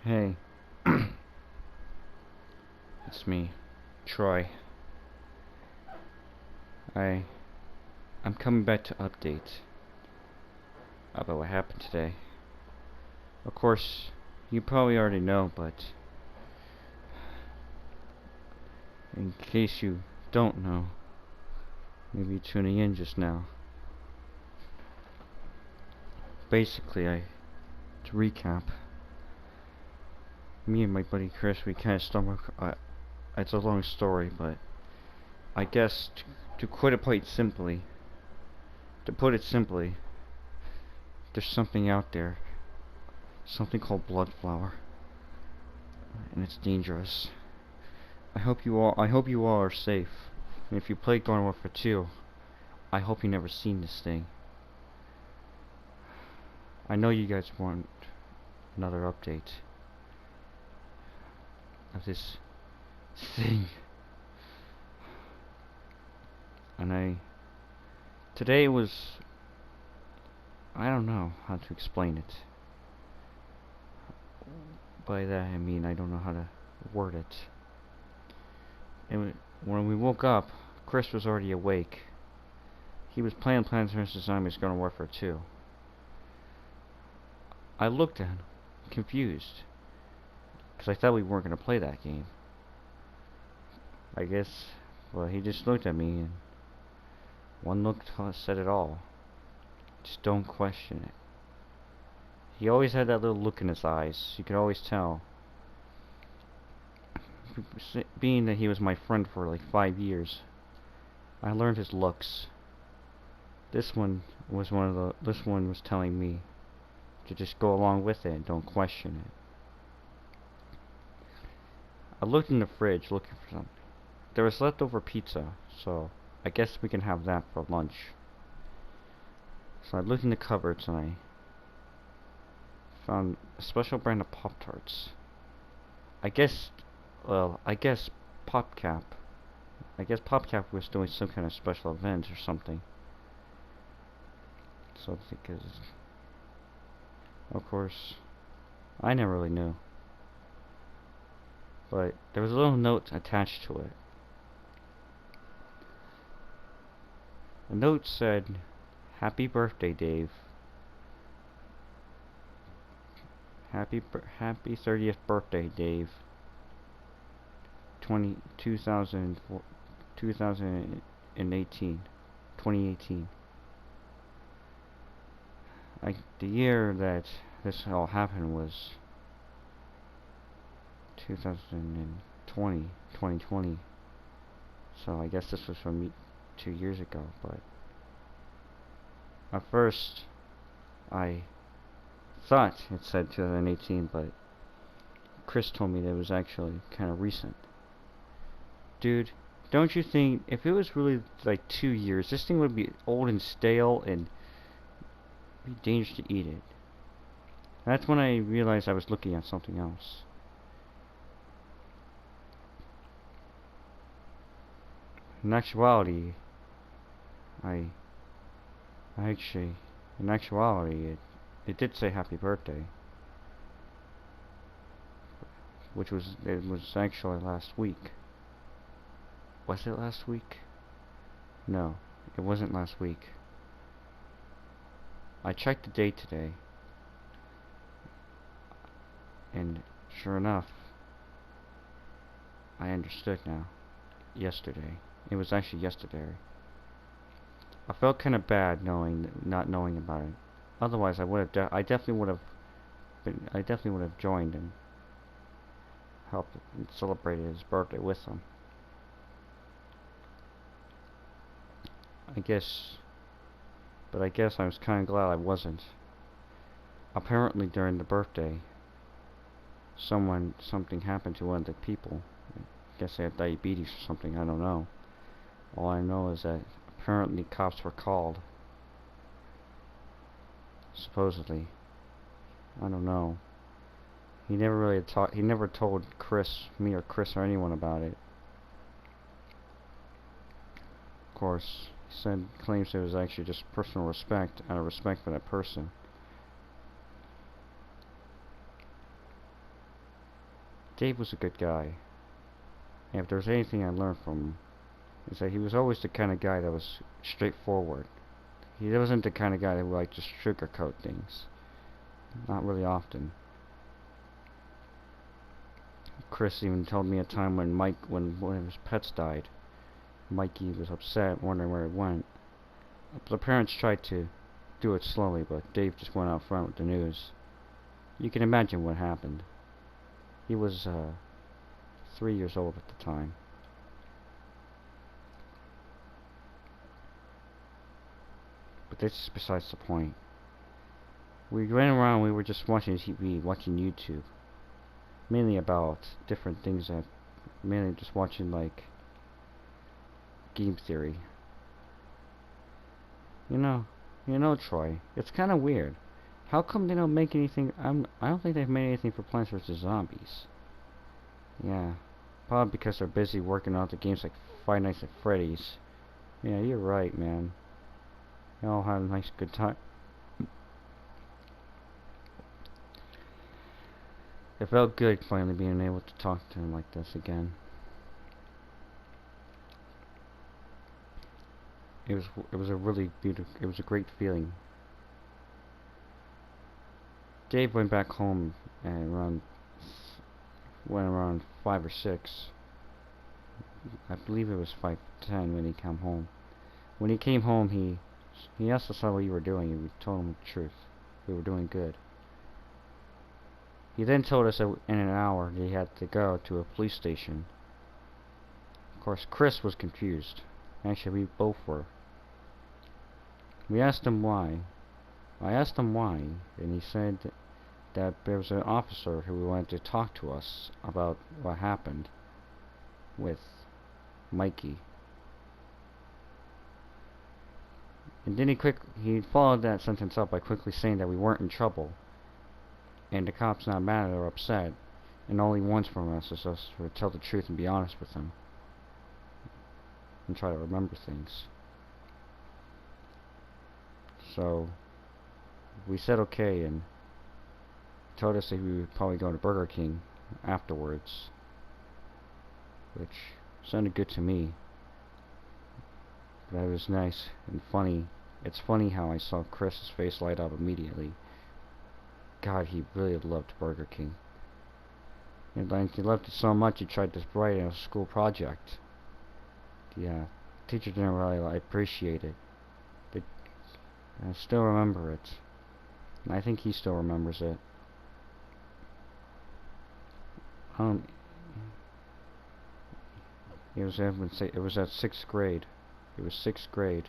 Hey, it's me, Troy. I I'm coming back to update about what happened today. Of course, you probably already know, but in case you don't know, maybe tuning in just now. Basically, to recap, me and my buddy Chris, we kind of stumbled. It's a long story, but I guess to put it simply, there's something out there, something called bloodflower, and it's dangerous. I hope you all are safe. And if you play Garden Warfare 2, I hope you never seen this thing. I know you guys want another update of this thing. And today was, I don't know how to explain it. By that I mean I don't know how to word it. When we woke up, Chris was already awake. He was playing Plants vs. Zombies Garden Warfare 2. I looked at him, confused, because I thought we weren't going to play that game. I guess, well, he just looked at me, and one look said it all. Just don't question it. He always had that little look in his eyes. You could always tell. Being that he was my friend for like 5 years, I learned his looks. This one was telling me to just go along with it and don't question it. I looked in the fridge looking for something. There was leftover pizza, so I guess we can have that for lunch. So I looked in the cupboards and I found a special brand of Pop-Tarts. I guess PopCap. I guess PopCap was doing some kind of special event or something. So because, of course, I never really knew. But there was a little note attached to it. The note said, "Happy birthday, Dave. Happy 30th birthday, Dave. 2018. The year that this all happened was 2020. So I guess this was from me 2 years ago, but at first I thought it said 2018, but Chris told me that it was actually kind of recent. Dude, don't you think if it was really like 2 years, this thing would be old and stale and be dangerous to eat it? That's when I realized I was looking at something else. In actuality, I actually, in actuality, it did say happy birthday, it was actually last week. Was it last week? No, it wasn't last week. I checked the date today, and sure enough, I understood now. Yesterday. It was actually yesterday. I felt kind of bad not knowing about it. Otherwise, I definitely would have joined and helped and celebrated his birthday with him. I guess I was kind of glad I wasn't. Apparently, during the birthday, something happened to one of the people. I guess they had diabetes or something. I don't know. All I know is that apparently cops were called. Supposedly. I don't know. He never told me or Chris or anyone about it. Of course, he claims it was actually just personal respect out of respect for that person. Dave was a good guy. And if there's anything I learned from him, is that he was always the kind of guy that was straightforward. He wasn't the kind of guy that would like to sugarcoat things. Not really often. Chris even told me a time when when one of his pets died. Mikey was upset, wondering where it went. The parents tried to do it slowly, but Dave just went out front with the news. You can imagine what happened. He was 3 years old at the time. But this is besides the point. We ran around, we were just watching TV, watching YouTube. Mainly about different things mainly just watching like game theory. You know, Troy, it's kind of weird. How come they don't make anything? I don't think they've made anything for Plants vs. Zombies. Yeah, probably because they're busy working on the games like Five Nights at Freddy's. Yeah, you're right, man. They all had a nice good time. It felt good finally being able to talk to him like this again. It was a really beautiful, it was a great feeling. Dave went back home and went around 5 or 6. I believe it was 5:10 when he came home. When he came home, he asked us how we were doing, and we told him the truth. We were doing good. He then told us that in an hour he had to go to a police station. Of course, Chris was confused. Actually, we both were. We asked him why. I asked him why, and he said that there was an officer who wanted to talk to us about what happened with Mikey. And then he followed that sentence up by quickly saying that we weren't in trouble, and the cop's not mad or upset, and all he wants from us is us to tell the truth and be honest with him, and try to remember things. So we said okay, and told us that we would probably go to Burger King afterwards, which sounded good to me. But it was nice and funny. It's funny how I saw Chris's face light up immediately. God, he really loved Burger King. And like, he loved it so much he tried to write a school project. Yeah, teacher didn't really appreciate it. But I still remember it. And I think he still remembers it. It was at 6th grade. It was 6th grade.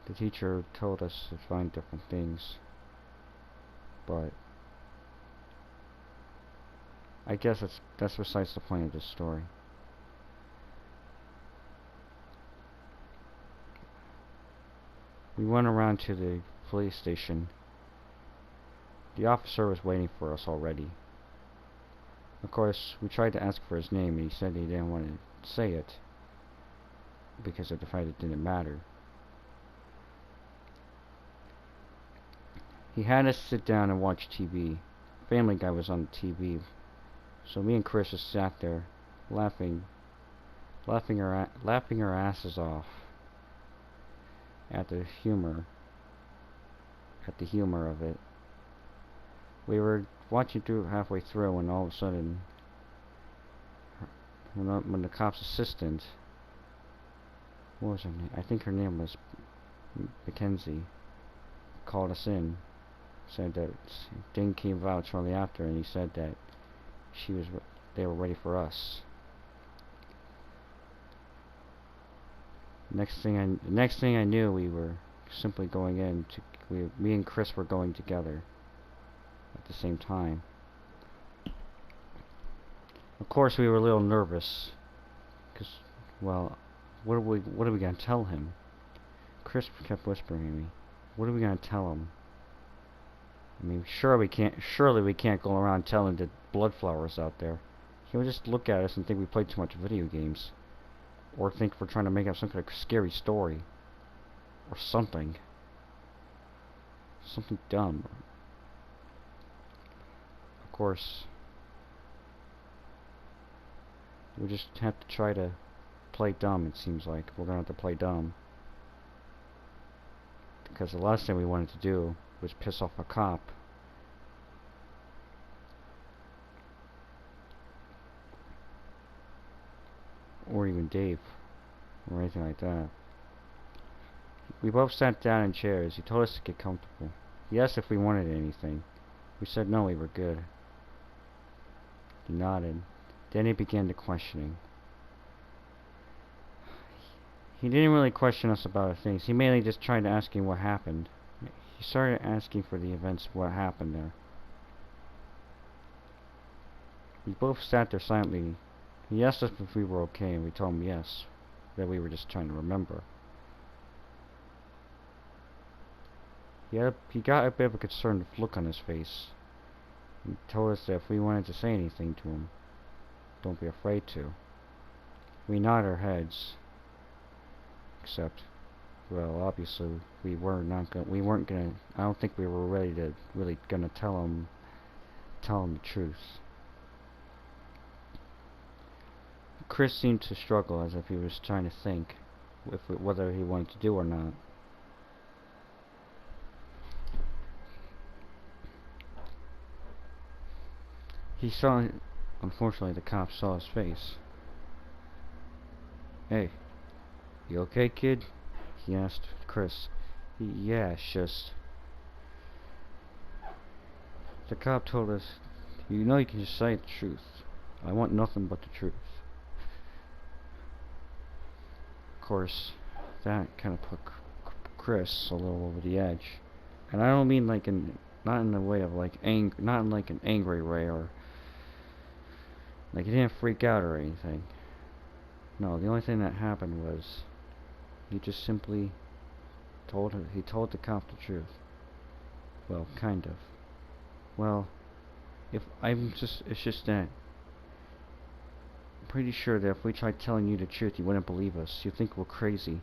The teacher told us to find different things, but I guess that's besides the point of this story. We went around to the police station. The officer was waiting for us already. Of course, we tried to ask for his name, and he said he didn't want to say it because of the fact it didn't matter. He had us sit down and watch TV. Family Guy was on the TV, so me and Chris just sat there, laughing our asses off at the humor of it. We were watching through halfway through, when all of a sudden, when the cop's assistant, what was her name? I think her name was Mackenzie, called us in, said that Ding came out shortly after, and he said that they were ready for us. Next thing I knew, we were simply going in. Me and Chris were going together at the same time. Of course, we were a little nervous, because, well, what are we gonna tell him? Chris kept whispering to me, "What are we gonna tell him?" I mean, surely we can't go around telling the bloodflowers out there. He'll just look at us and think we play too much video games, or think we're trying to make up some kind of scary story, or something dumb. Of course, We just have to try to play dumb, it seems like. We're gonna have to play dumb. Because the last thing we wanted to do was piss off a cop. Or even Dave. Or anything like that. We both sat down in chairs. He told us to get comfortable. He asked if we wanted anything. We said no, we were good. He nodded. Then he began the questioning. He didn't really question us about things. He mainly just tried asking what happened. He started asking for the events, what happened there. We both sat there silently. He asked us if we were okay, and we told him yes, that we were just trying to remember. He got a bit of a concerned look on his face. He told us that if we wanted to say anything to him, don't be afraid to. We nodded our heads. Except, well, obviously we weren't gonna. I don't think we were really gonna tell him the truth. Chris seemed to struggle, as if he was trying to think whether he wanted to do or not. Unfortunately, the cop saw his face. Hey, you okay, kid? He asked Chris. Yeah, it's just... The cop told us, you know you can just say the truth. I want nothing but the truth. Of course, that kind of put Chris a little over the edge. And I don't mean like not in the way of like not in like an angry way, or like he didn't freak out or anything. No, the only thing that happened was he just simply told the cop the truth. Well, kind of. Well, it's just that I'm pretty sure that if we tried telling you the truth, you wouldn't believe us. You'd think we're crazy.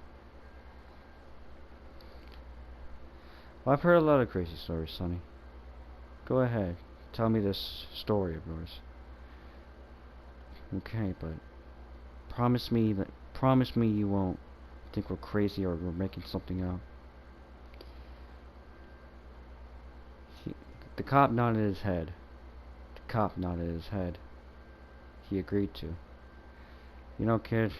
Well, I've heard a lot of crazy stories, Sonny. Go ahead, tell me this story of yours. Okay, but promise me you won't think we're crazy or we're making something up. The cop nodded his head. He agreed to. You know, kid,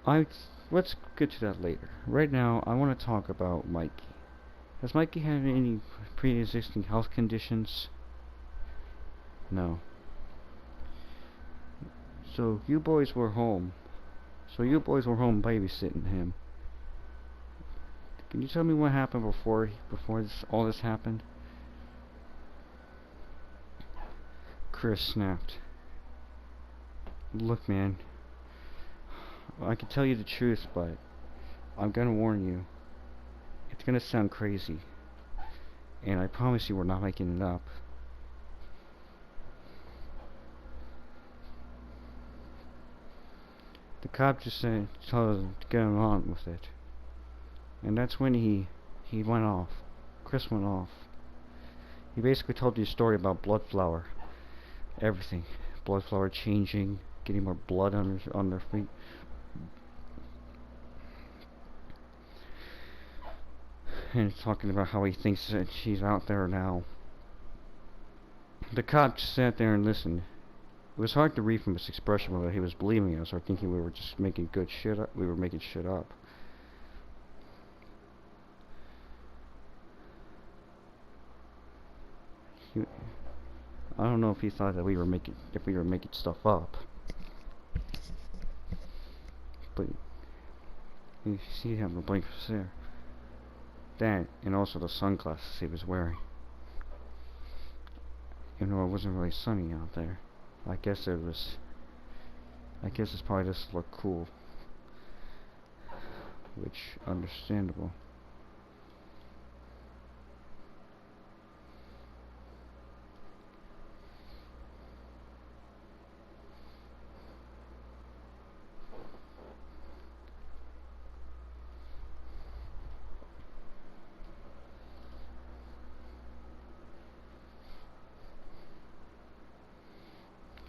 let's get to that later. Right now, I want to talk about Mikey. Has Mikey had any pre-existing health conditions? No. So you boys were home babysitting him. Can you tell me what happened before all this happened? Chris snapped. Look, man, I can tell you the truth, but I'm gonna warn you. It's gonna sound crazy, and I promise you we're not making it up. The cop just said, told us to get on with it. And that's when he went off. Chris went off. He basically told you a story about bloodflower. Everything. Bloodflower changing, getting more blood on their feet. And talking about how he thinks that she's out there now. The cop just sat there and listened. It was hard to read from his expression whether he was believing us or thinking we were just making shit up. We were making shit up. I don't know if he thought that we were making stuff up. But you see him the blink was there. That, and also the sunglasses he was wearing. Even though it wasn't really sunny out there. I guess it's probably just looked cool. Which, understandable.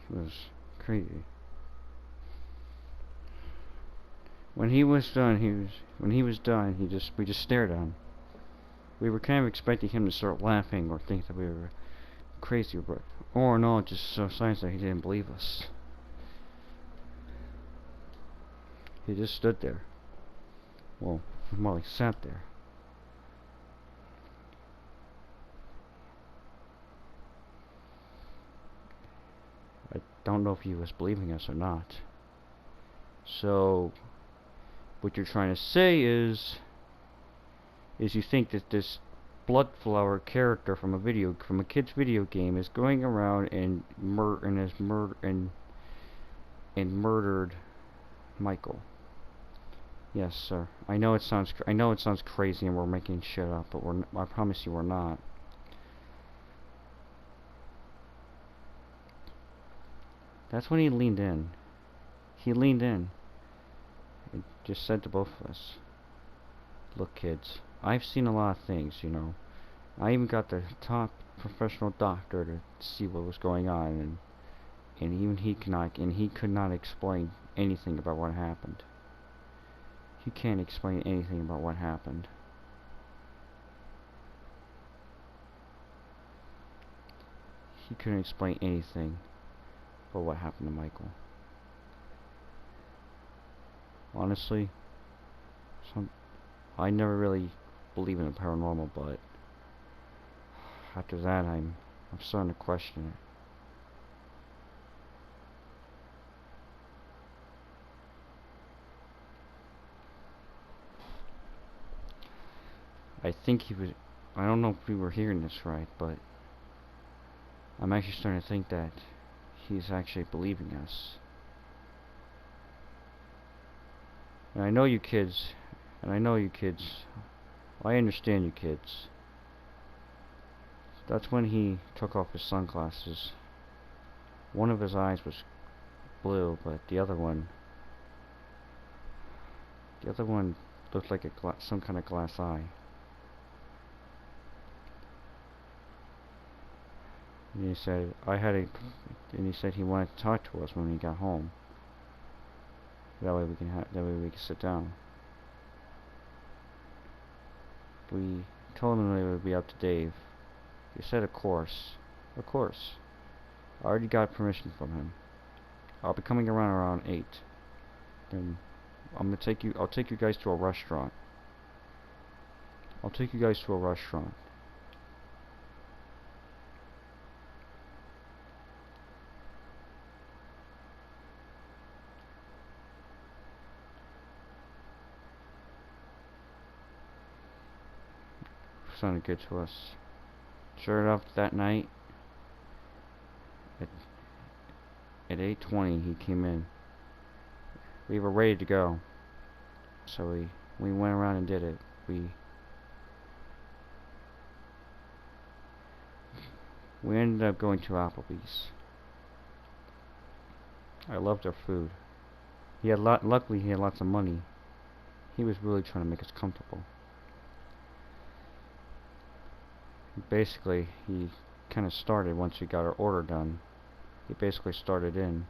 It was crazy. When he was done, we just stared at him. We were kind of expecting him to start laughing or think that we were crazy, but or no, just so signs that he didn't believe us. He just stood there. Well, more like sat there. I don't know if he was believing us or not. So, what you're trying to say is you think that this bloodflower character from a kid's video game is going around and murdered Michael. Yes, sir. I know it sounds crazy and we're making shit up, but I promise you we're not. That's when he leaned in. He leaned in and just said to both of us, "Look, kids, I've seen a lot of things, you know. I even got the top professional doctor to see what was going on, and even he could not explain anything about what happened. He can't explain anything about what happened. He couldn't explain anything about what happened to Michael. Honestly, I never really believe in the paranormal, but after that, I'm starting to question it. I think he was. I don't know if we were hearing this right, but I'm actually starting to think that he's actually believing us. And I know you kids, I understand you kids. That's when he took off his sunglasses. One of his eyes was blue, but the other one looked like some kind of glass eye. And he said he wanted to talk to us when we got home. That way we can sit down. We told him that it would be up to Dave. He said, of course. Of course. I already got permission from him. I'll be coming around 8. Then I'll take you guys to a restaurant. Sounded good to us. Sure enough, that night at 8:20 he came in. We were ready to go, so we went around and did it. We ended up going to Applebee's. I loved their food. Luckily he had lots of money. He was really trying to make us comfortable. Basically, he kind of started once we got our order done. He basically started in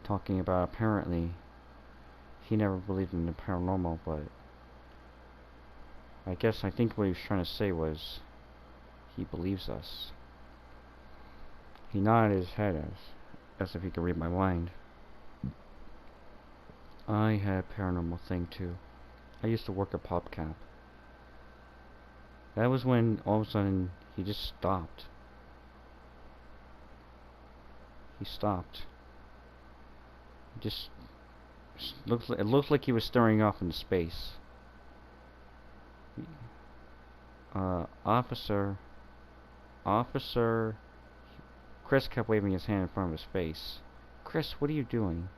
talking about apparently he never believed in the paranormal, but I think what he was trying to say was he believes us. He nodded his head as if he could read my mind. I had a paranormal thing too. I used to work at PopCap. That was when all of a sudden he just stopped. He stopped. Just it looked like he was staring off into space. Officer. Chris kept waving his hand in front of his face. Chris, what are you doing?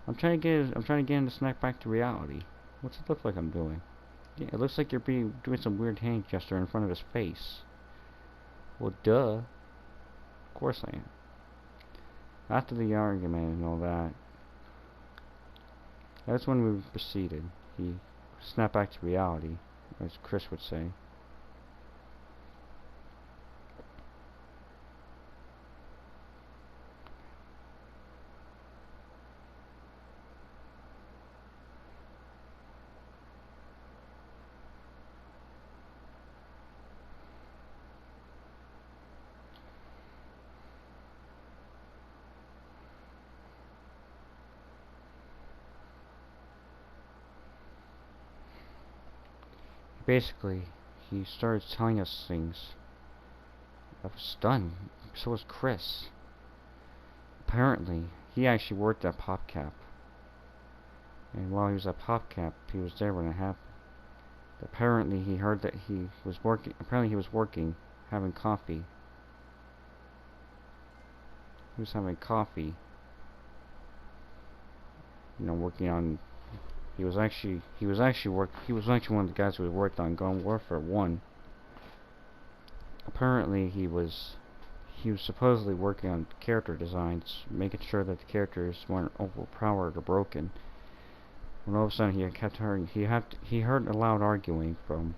I'm trying to get him to snap back to reality. What's it look like I'm doing? Yeah, it looks like you're doing some weird hand gesture in front of his face. Well, duh. Of course I am. After the argument and all that, that's when we proceeded. He snapped back to reality, as Chris would say. basically, he started telling us things. I was stunned. So was Chris. Apparently, he actually worked at PopCap. And while he was at PopCap, he was there when it happened. Apparently, he heard that he was working. Apparently, he was working, having coffee. He was having coffee. You know, working on. He was actually one of the guys who worked on Garden Warfare 1. Apparently, he was supposedly working on character designs, making sure that the characters weren't overpowered or broken. When all of a sudden he kept hearing, he heard a loud arguing from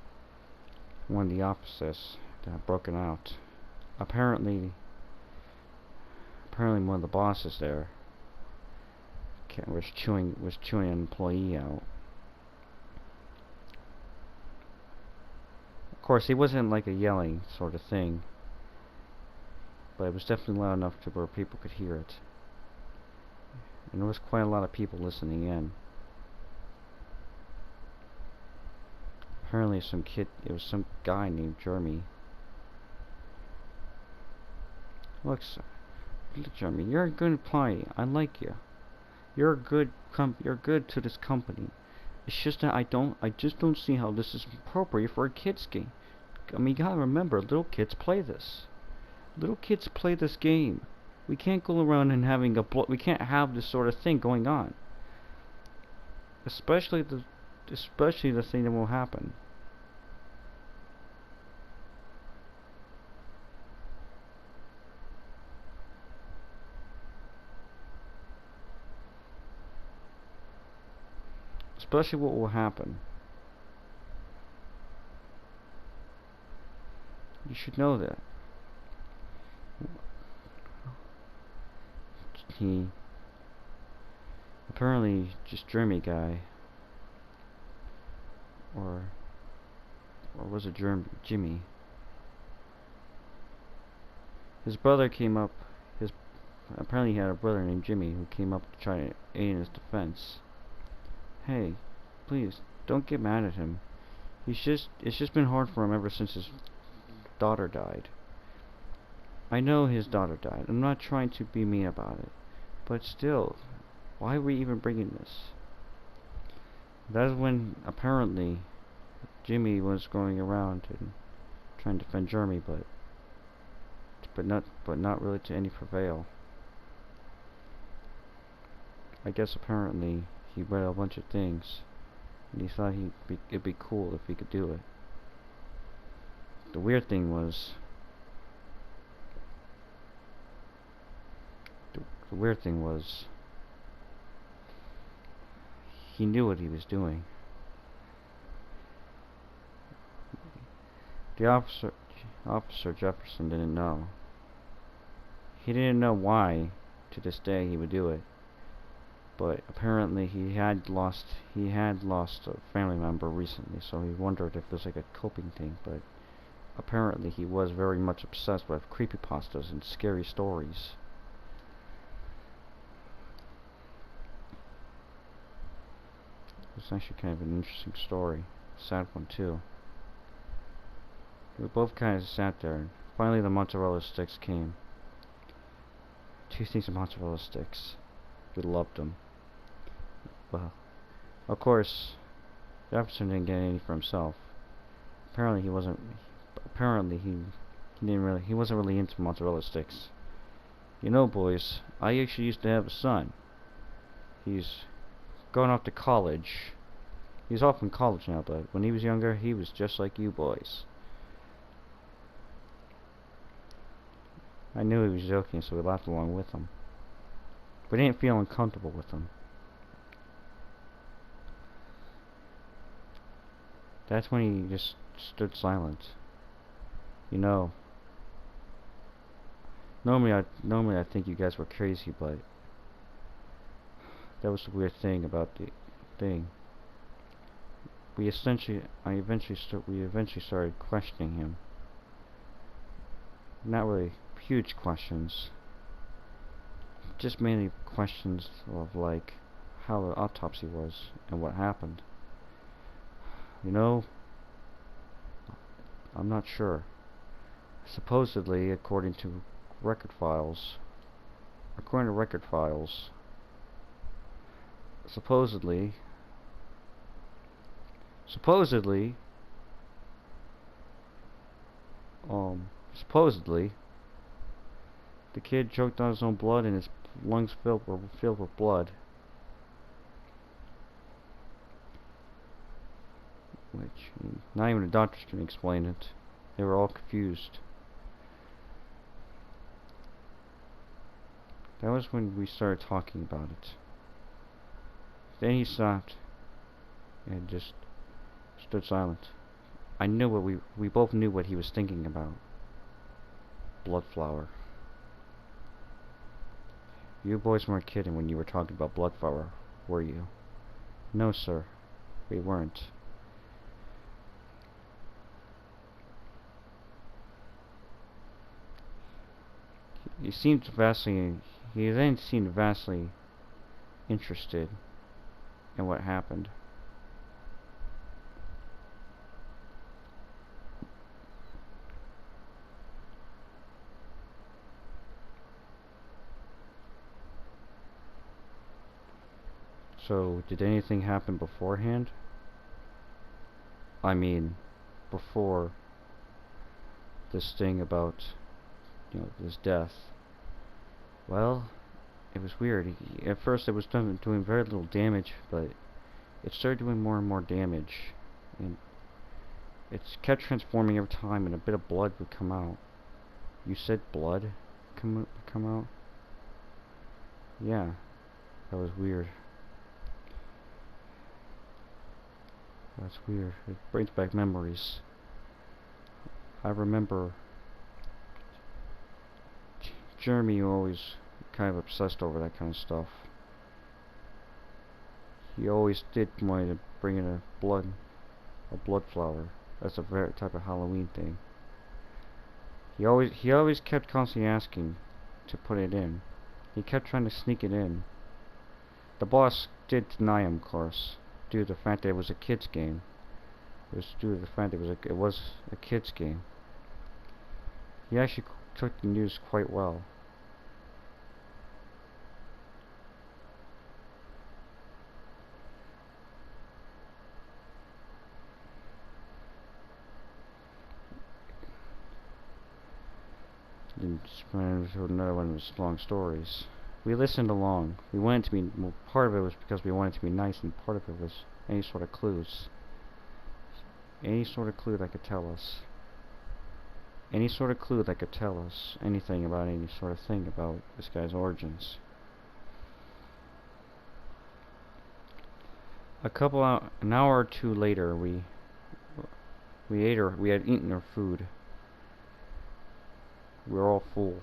one of the officers that had broken out. Apparently one of the bosses there was chewing an employee out. Of course, he wasn't like a yelling sort of thing, but it was definitely loud enough to where people could hear it. And there was quite a lot of people listening in. Apparently it was some guy named Jeremy. Look, Jeremy, you're a good employee. I like you. You're good to this company. It's just that I just don't see how this is appropriate for a kids game. I mean, you gotta remember, little kids play this. Little kids play this game. We can't go around and we can't have this sort of thing going on. Especially the thing that will happen. Especially what will happen. You should know that. He apparently just Jeremy guy, or was it Jimmy? His brother came up. Apparently he had a brother named Jimmy who came up to try to aid in his defense. Hey, please don't get mad at him. It's just been hard for him ever since his daughter died. I know his daughter died. I'm not trying to be mean about it, but still, why are we even bringing this? That is when apparently Jimmy was going around and trying to defend Jeremy, but not really to any prevail. I guess apparently he read a bunch of things, and he thought it'd be cool if he could do it. The weird thing was, he knew what he was doing. The officer Jefferson didn't know. He didn't know why, to this day, he would do it. But apparently he had lost a family member recently, so he wondered if it was like a coping thing. But apparently he was very much obsessed with creepypastas and scary stories. It's actually kind of an interesting story. Sad one too. We both kind of sat there, and finally the mozzarella sticks came. 2 things of mozzarella sticks. We loved them. Well, of course, Jefferson didn't get any for himself. Apparently he wasn't. Apparently he wasn't really into mozzarella sticks. You know, boys, I actually used to have a son. He's going off to college. He's off in college now, but when he was younger, he was just like you boys. I knew he was joking, so we laughed along with him. We didn't feel uncomfortable with him. That's when he just stood silent. You know, normally I think you guys were crazy, but that was the weird thing about the thing. We eventually started questioning him. Not really huge questions, just mainly questions of like how the autopsy was and what happened. You know, I'm not sure. Supposedly, according to record files, supposedly, supposedly, supposedly, the kid choked on his own blood and his lungs were filled with blood. Which, not even the doctors can explain it. They were all confused. That was when we started talking about it. Then he stopped and just stood silent. I knew what we both knew what he was thinking about. Bloodflower. You boys weren't kidding when you were talking about bloodflower, were you? No, sir. We weren't. He then seemed vastly interested in what happened. So, did anything happen beforehand? I mean, before this thing about, this death. Well, it was weird. At first it was doing very little damage, but it started doing more and more damage. And it kept transforming every time, and a bit of blood would come out. You said blood come out? Yeah, that was weird. That's weird. It brings back memories. I remember Jeremy always kind of obsessed over that kind of stuff. He always did want to bring in a bloodflower. That's a very type of Halloween thing. He always kept constantly asking to put it in. He kept trying to sneak it in. The boss did deny him, of course, due to the fact that it was a kid's game. It was due to the fact that it was a kid's game. He actually took the news quite well. And went into another one of his long stories. We listened along. We wanted to be, well, part of it was because we wanted to be nice, and part of it was any sort of clues. Any sort of clue that could tell us. Any sort of clue that could tell us anything about any sort of thing about this guy's origins. An hour or two later, we had eaten our food. We were all full.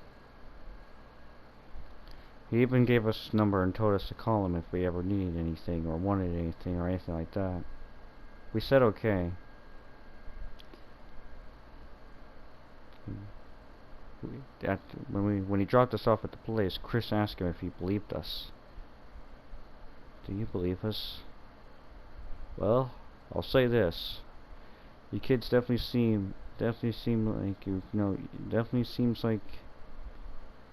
He even gave us his number and told us to call him if we ever needed anything or wanted anything or anything like that. We said okay. When he dropped us off at the place, Chris asked him if he believed us. Do you believe us? Well, I'll say this. You kids definitely seem like definitely seems like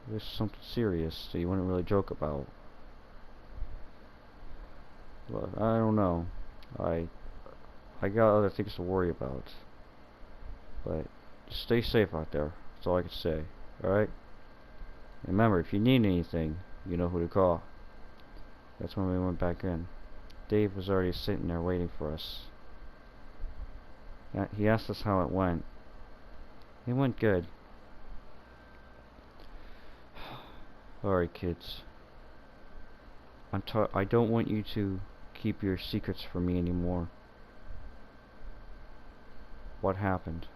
there's something serious that you wouldn't really joke about. But I don't know. I got other things to worry about. But just stay safe out there. That's all I can say. Alright? Remember, if you need anything, you know who to call. That's when we went back in. Dave was already sitting there waiting for us. He asked us how it went. It went good. Alright, kids. I don't want you to keep your secrets from me anymore. What happened?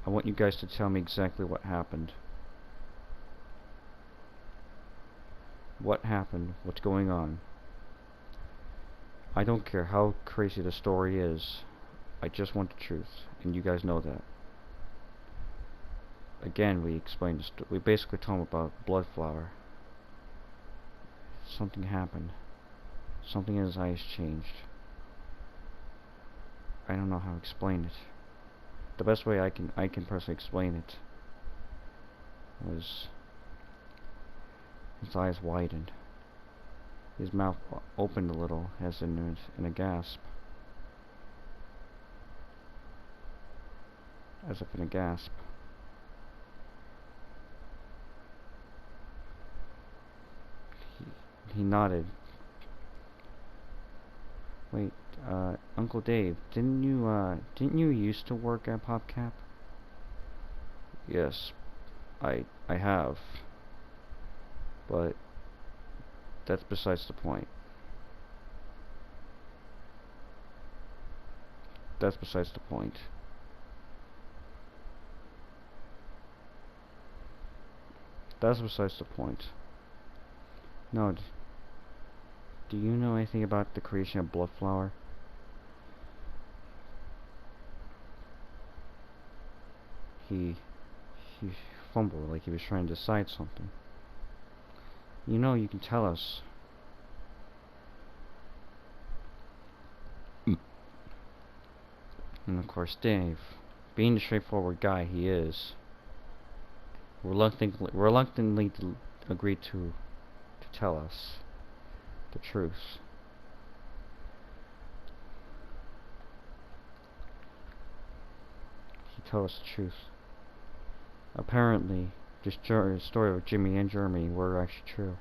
I want you guys to tell me exactly what happened. What happened? What's going on? I don't care how crazy the story is. I just want the truth, and you guys know that. Again, we basically told him about bloodflower. Something happened. Something in his eyes changed. I don't know how to explain it. the best way I can personally explain it was his eyes widened, his mouth opened a little, as in a gasp, as if in a gasp. He nodded. Wait, Uncle Dave, didn't you used to work at PopCap? Yes, I have, but that's besides the point. That's besides the point. That's besides the point. No, do you know anything about the creation of bloodflower? He fumbled like he was trying to decide something. You know, you can tell us. And of course, Dave, being the straightforward guy he is, reluctantly agreed to tell us the truth. He told us the truth. Apparently, the story of Jimmy and Jeremy were actually true.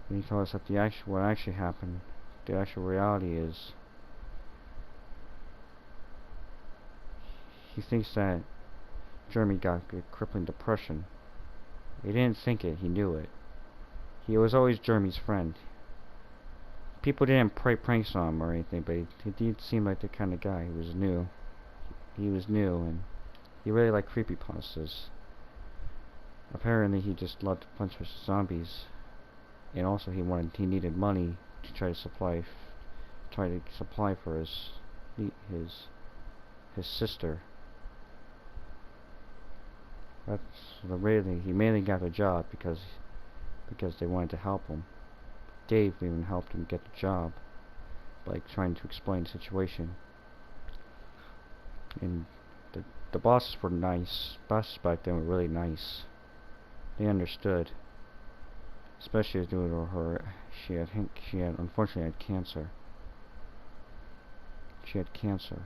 And he told us that what actually happened, the actual reality is, he thinks that Jeremy got a crippling depression. He didn't think it, he knew it. He was always Jeremy's friend. People didn't play pranks on him or anything, but he did seem like the kind of guy who was new. He was new, and he really liked creepypastas. Apparently he just loved to punch for zombies, and also he needed money to try to supply for his sister. That's he mainly got the job because they wanted to help him. Dave even helped him get the job by trying to explain the situation. And the bosses were nice. Bosses back then were really nice. They understood, especially due to her. She had unfortunately had cancer. She had cancer.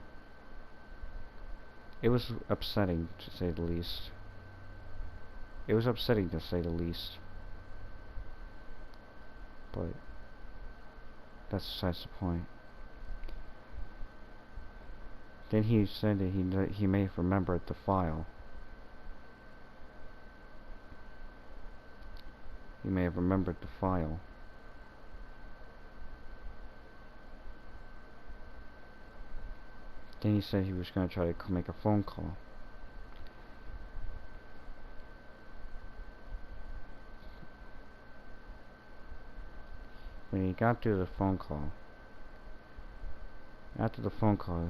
It was upsetting, to say the least. It was upsetting, to say the least. But that's besides the point. Then he said that he may have remembered the file. He may have remembered the file. Then he said he was going to try to make a phone call. When he got to the phone call, after the phone call,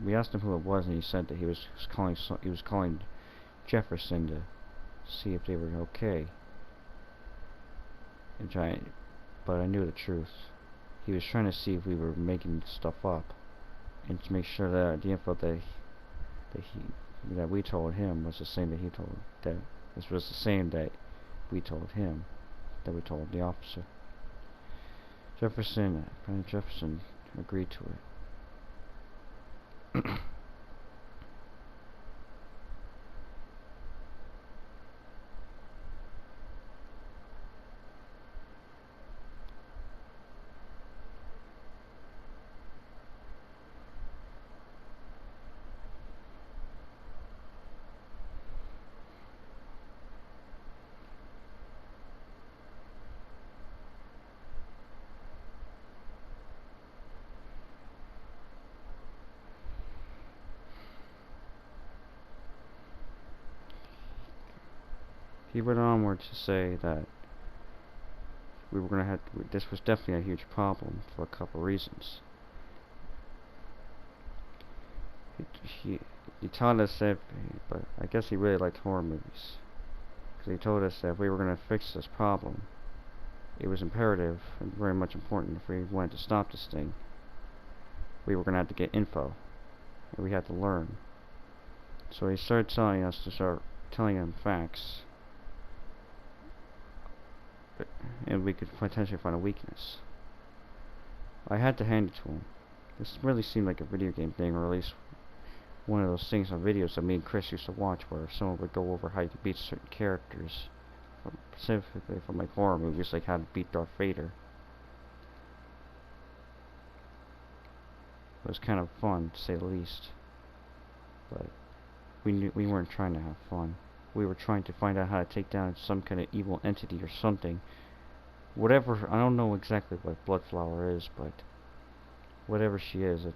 we asked him who it was, and he said that he was calling Jefferson to see if they were okay. But I knew the truth. He was trying to see if we were making stuff up, and to make sure that the info that we told him was the same that this was the same that we told him, that we told the officer. President Jefferson agreed to it. He went onward to say that this was definitely a huge problem for a couple reasons. He taught us that, but I guess he really liked horror movies, because he told us that if we were going to fix this problem, it was imperative and very much important if we wanted to stop this thing, we were gonna have to get info, and we had to learn. So he started telling us to start telling him facts, and we could potentially find a weakness. I had to hand it to him. This really seemed like a video game thing, or at least one of those things on videos that me and Chris used to watch, where someone would go over how to beat certain characters, specifically from like horror movies, like how to beat Darth Vader. It was kind of fun, to say the least, but we weren't trying to have fun. We were trying to find out how to take down some kind of evil entity or something. Whatever, I don't know exactly what bloodflower is, but whatever she is,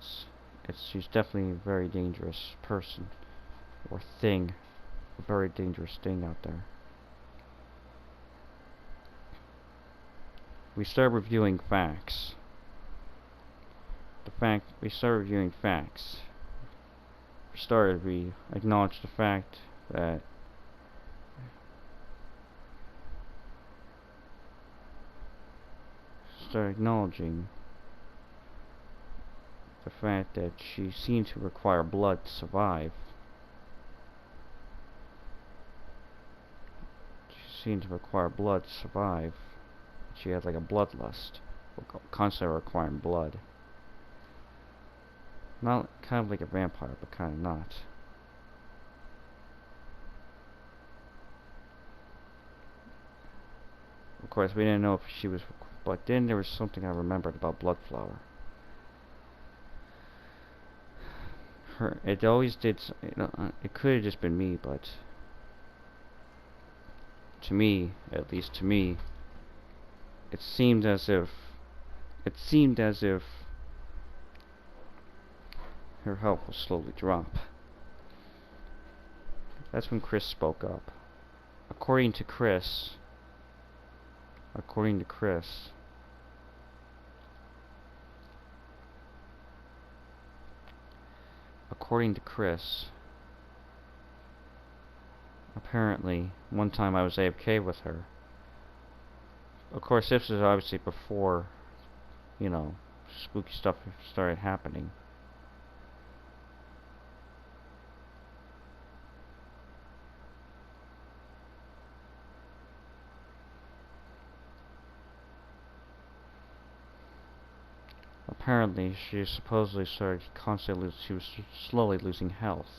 she's definitely a very dangerous person or thing, a very dangerous thing out there. We started reviewing facts. We acknowledged the fact that she seemed to require blood to survive. She had like a bloodlust, constantly requiring blood. Not kind of like a vampire, but kind of not. Of course, we didn't know if she was, but then there was something I remembered about bloodflower. It always did. It could have just been me, but to me, at least to me, it seemed as if her health will slowly drop. That's when Chris spoke up. According to Chris, apparently, one time I was AFK with her. Of course, this was obviously before, you know, spooky stuff started happening. Apparently, she supposedly started constantly, she was slowly losing health.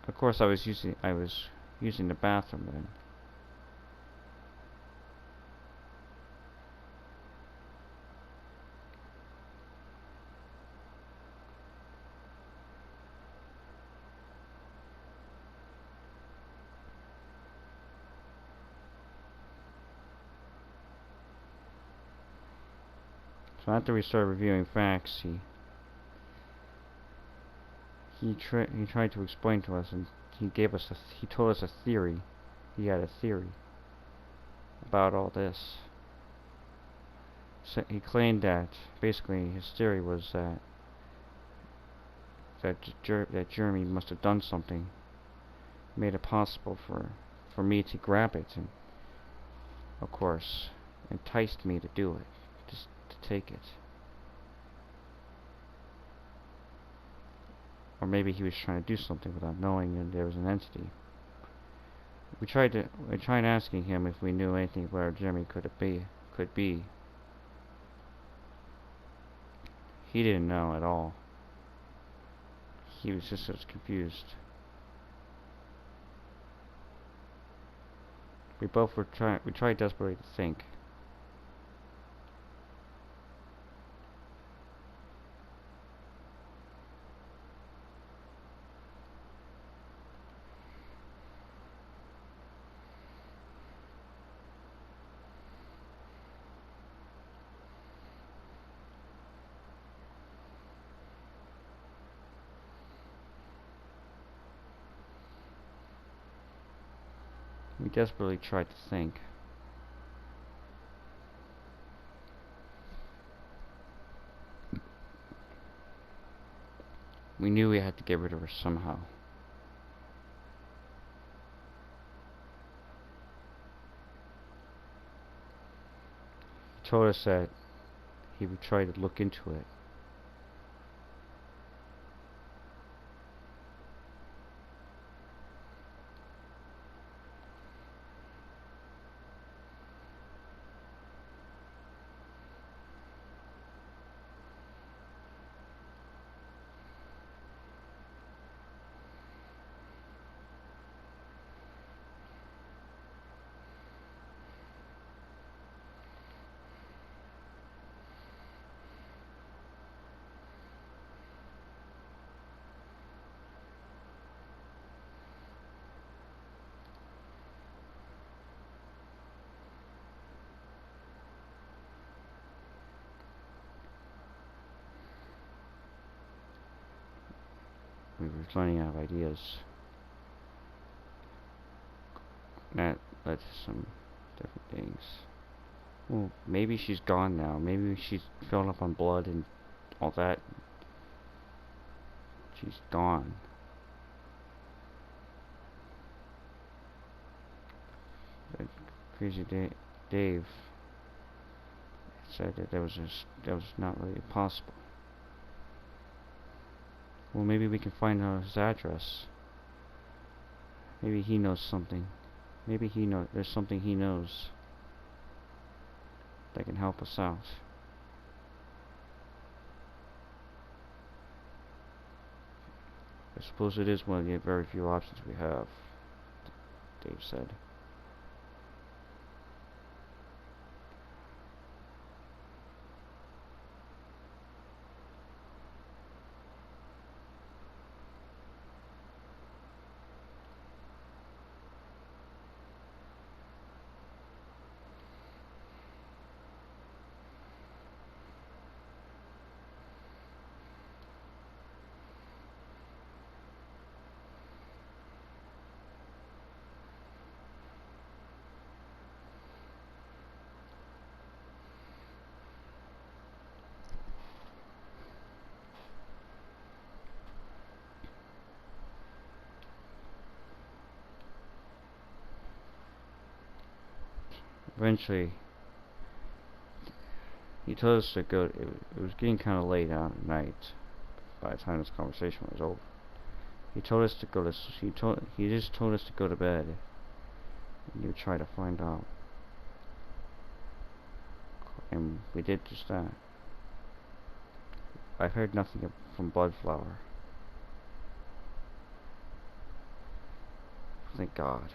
Of course, I was using the bathroom then. So after we started reviewing facts, he tried to explain to us, and he told us a theory. He had a theory about all this. So he claimed that basically his theory was that Jeremy must have done something, made it possible for me to grab it, and of course enticed me to do it, just to take it. Or maybe he was trying to do something without knowing that there was an entity. We tried asking him if we knew anything where Jeremy could be. He didn't know at all. He was just as confused. We tried desperately to think. We desperately tried to think. We knew we had to get rid of her somehow. told us that he would try to look into it. We were running out of ideas. That led to some different things. Well, maybe she's gone now. Maybe she's filled up on blood and all that. She's gone. But Crazy Dave said that that was not really possible. Well, maybe we can find out his address. Maybe he knows something. Maybe there's something he knows that can help us out. I suppose it is one of the very few options we have, Dave said. Eventually, he told us to go. It was getting kind of late out at night by the time this conversation was over. He told us to go to. He just told us to go to bed, and you try to find out. And we did just that. I heard nothing from Bloodflower. Thank God.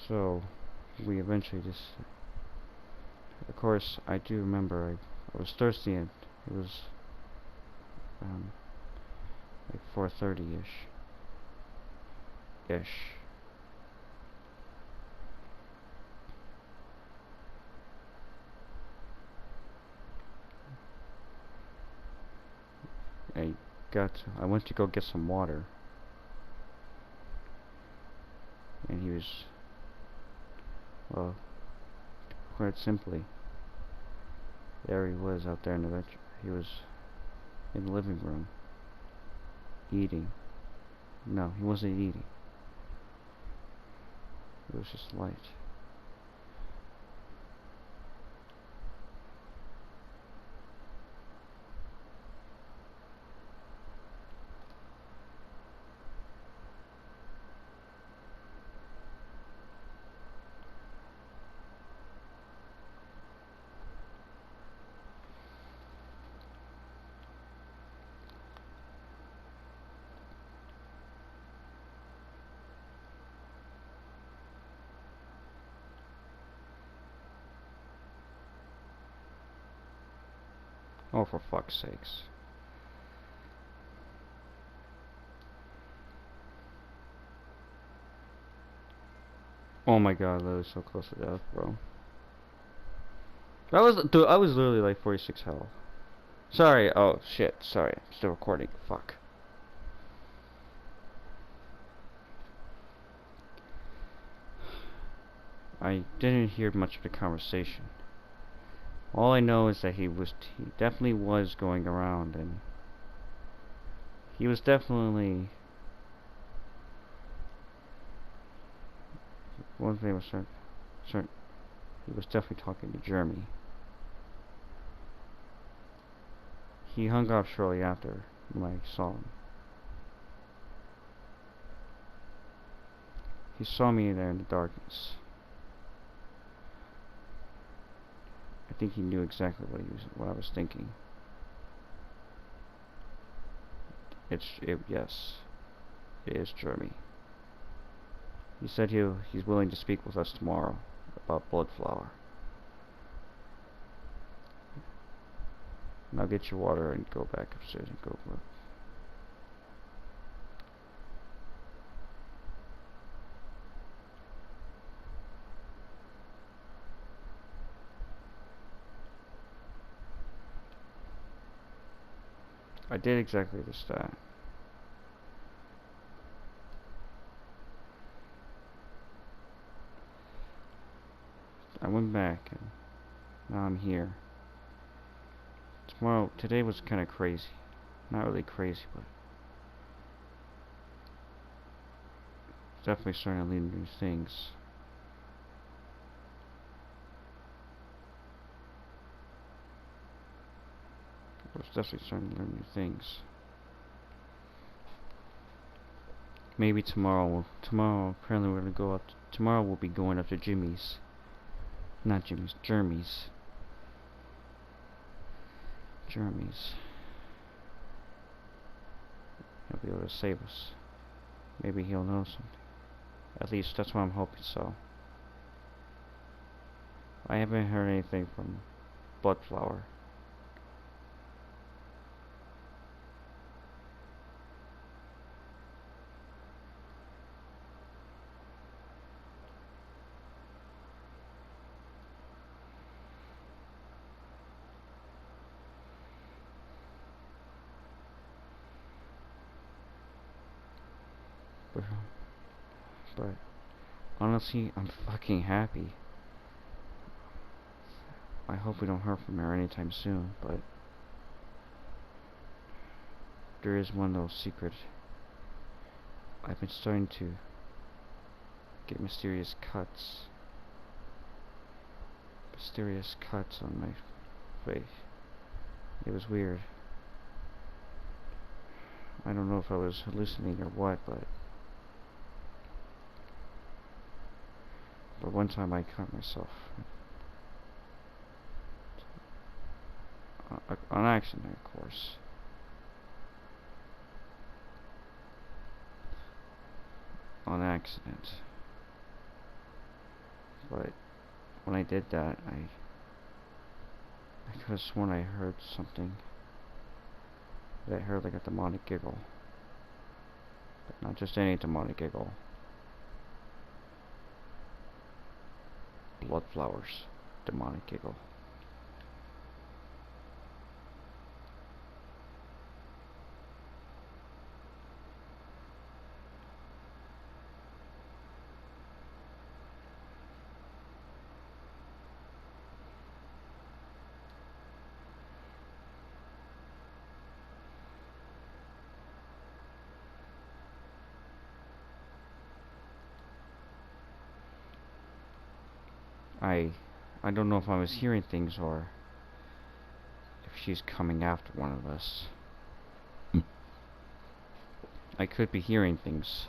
So, we eventually just... Of course, I do remember I was thirsty and it was like 4:30-ish. I went to go get some water. And he was, well, quite simply, there he was out there in the bedroom. He was in the living room, eating. No, he wasn't eating. It was just light. Oh, for fuck's sakes. Oh my god, that was so close to death, bro. Dude, I was literally like 46 health. Sorry, oh shit, sorry, I'm still recording, fuck. I didn't hear much of the conversation. All I know is that he definitely was going around, and he was definitely, one thing was certain, he was definitely talking to Jeremy. He hung up shortly after when I saw him. He saw me there in the darkness. I think he knew exactly what I was thinking. Yes, it is Jeremy. He said he's willing to speak with us tomorrow about bloodflower. Now get your water and go back upstairs and go work. I did exactly this that. I went back and now I'm here. Today was kind of crazy. Not really crazy, but definitely starting to learn new things. I was definitely starting to learn new things. Maybe tomorrow apparently we're gonna go up. Tomorrow we'll be going up to Jimmy's. Not Jimmy's, Jeremy's. Jeremy's. He'll be able to save us. Maybe he'll know something. At least that's what I'm hoping so. I haven't heard anything from Bloodflower. But honestly, I'm fucking happy. I hope we don't hear from her anytime soon, but there is one little secret. I've been starting to get mysterious cuts. Mysterious cuts on my face. It was weird. I don't know if I was hallucinating or what, but one time I cut myself. On accident, of course. On accident. But when I did that, I could have sworn I heard something. That I heard like a demonic giggle. But not just any demonic giggle. Bloodflower's demonic giggle. I don't know if I was hearing things or if she's coming after one of us. I could be hearing things.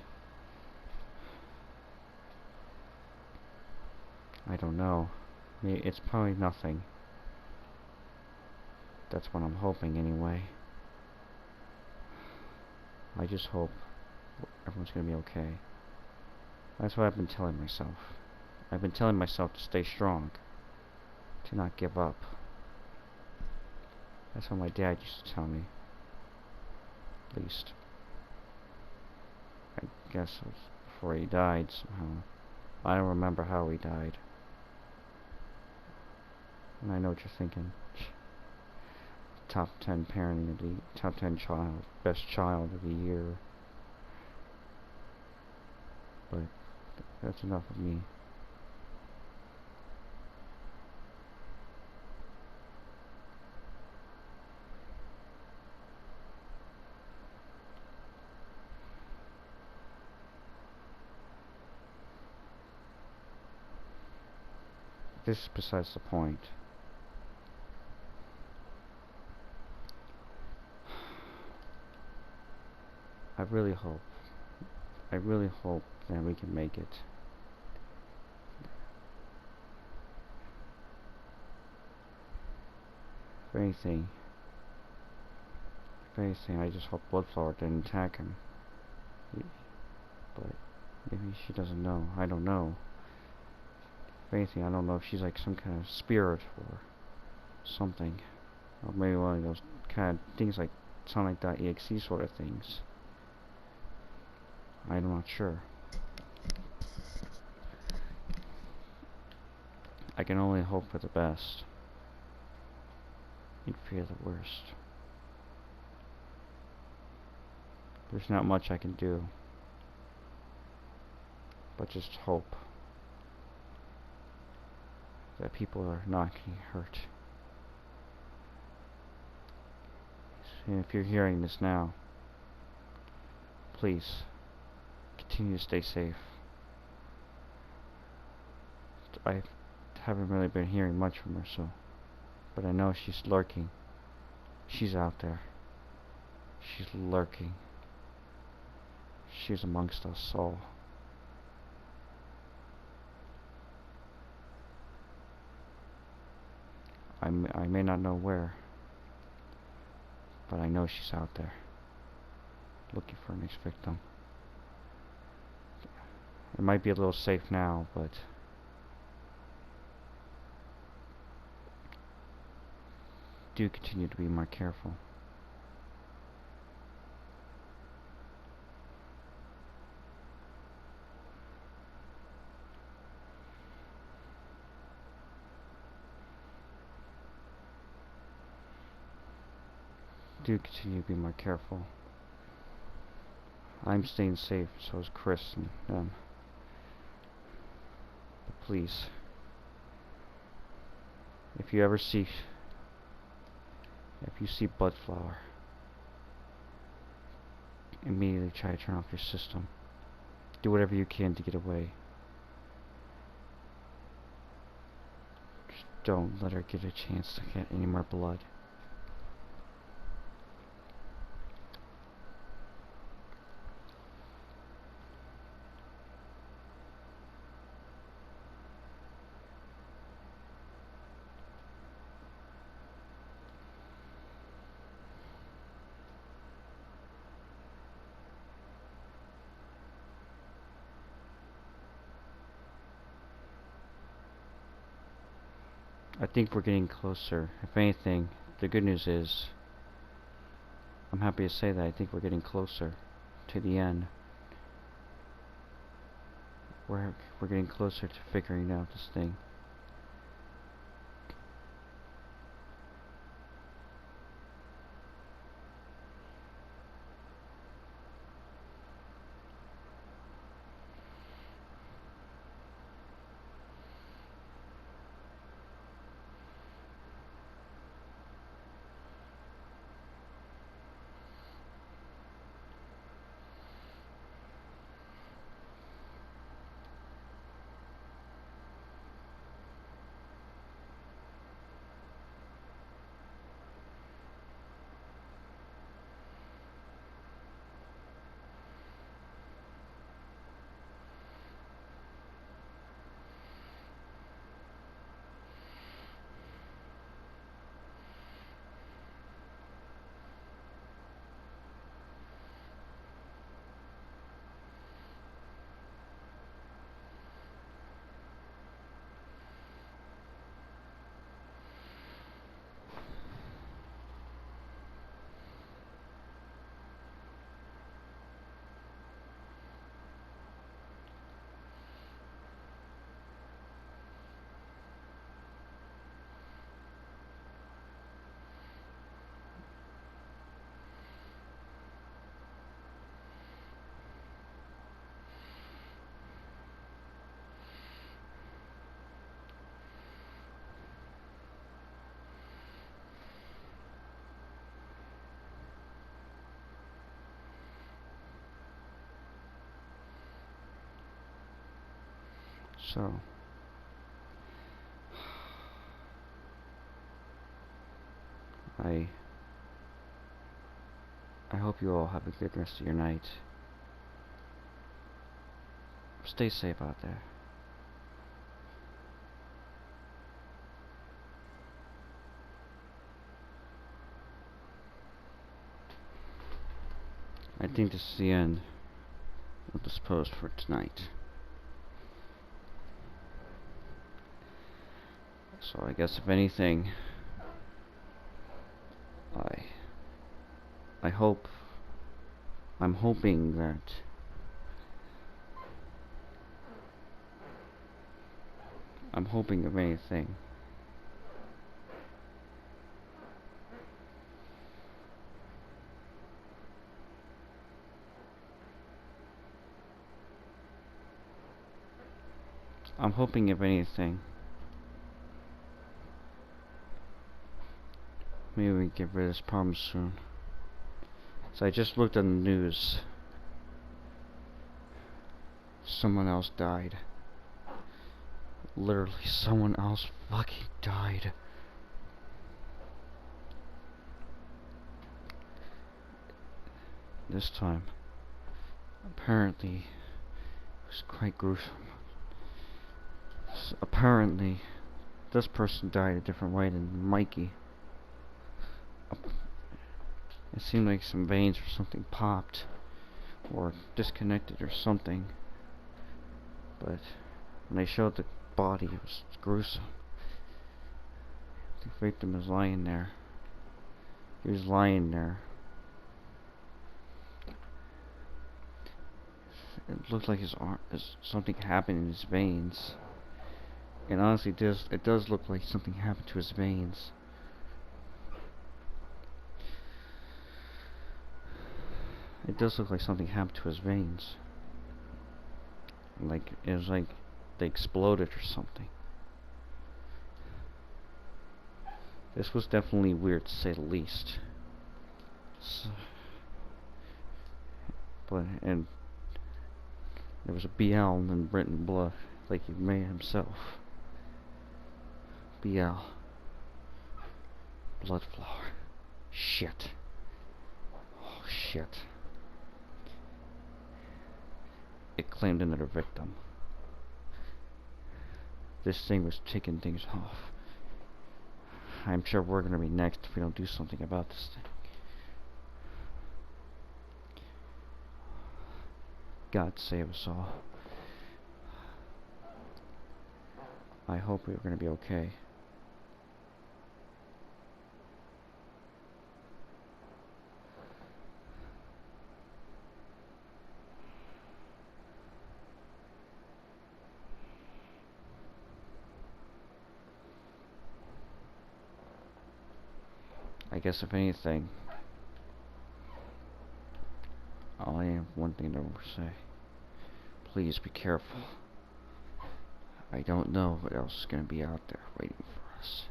I don't know. It's probably nothing. That's what I'm hoping anyway. I just hope everyone's gonna be okay. That's what I've been telling myself. I've been telling myself to stay strong. To not give up. That's what my dad used to tell me. At least. I guess it was before he died somehow. I don't remember how he died. And I know what you're thinking. Top 10 parenting of the top 10 best child of the year. But that's enough of me. This is besides the point. I really hope that we can make it. If anything, I just hope Bloodflower didn't attack him. But maybe she doesn't know. I don't know. If anything, I don't know if she's like some kind of spirit or something. Or maybe one of those kind of things like Sonic.exe sort of things. I'm not sure. I can only hope for the best and fear the worst. There's not much I can do but just hope that people are not getting hurt. And if you're hearing this now, please continue to stay safe. I haven't really been hearing much from her, but I know she's lurking. She's out there. She's lurking. She's amongst us all. I may not know where, but I know she's out there, looking for her next victim. It might be a little safe now, but do continue to be more careful. Do continue to be more careful. I'm staying safe, so is Chris and them. But please, if you see Bloodflower, immediately try to turn off your system. Do whatever you can to get away. Just don't let her get a chance to get any more blood. I think we're getting closer. If anything, the good news is, I'm happy to say that I think we're getting closer to the end. We're getting closer to figuring out this thing. So, I hope you all have a good rest of your night. Stay safe out there. I think this is the end of this post for tonight. So I guess if anything, I'm hoping that of anything. I'm hoping if anything, maybe we can get rid of this problem soon. So I just looked on the news. Someone else died. Literally, someone else fucking died. This time, apparently, it was quite gruesome. Apparently, this person died a different way than Mikey. It seemed like some veins or something popped, or disconnected or something. But when they showed the body, it was gruesome. The victim was lying there. He was lying there. It looked like his arm, something happened in his veins. And honestly, it does look like something happened to his veins. It does look like something happened to his veins. Like, it was like they exploded or something. This was definitely weird, to say the least. So, and there was a BL in Britain blood, like he made himself. BL. Bloodflower. Shit. Oh, shit. It claimed another victim. This thing was taking things off. I'm sure we're gonna be next if we don't do something about this thing. God save us all. I hope we're gonna be okay. I guess if anything, I only have one thing to say. Please be careful. I don't know what else is going to be out there waiting for us.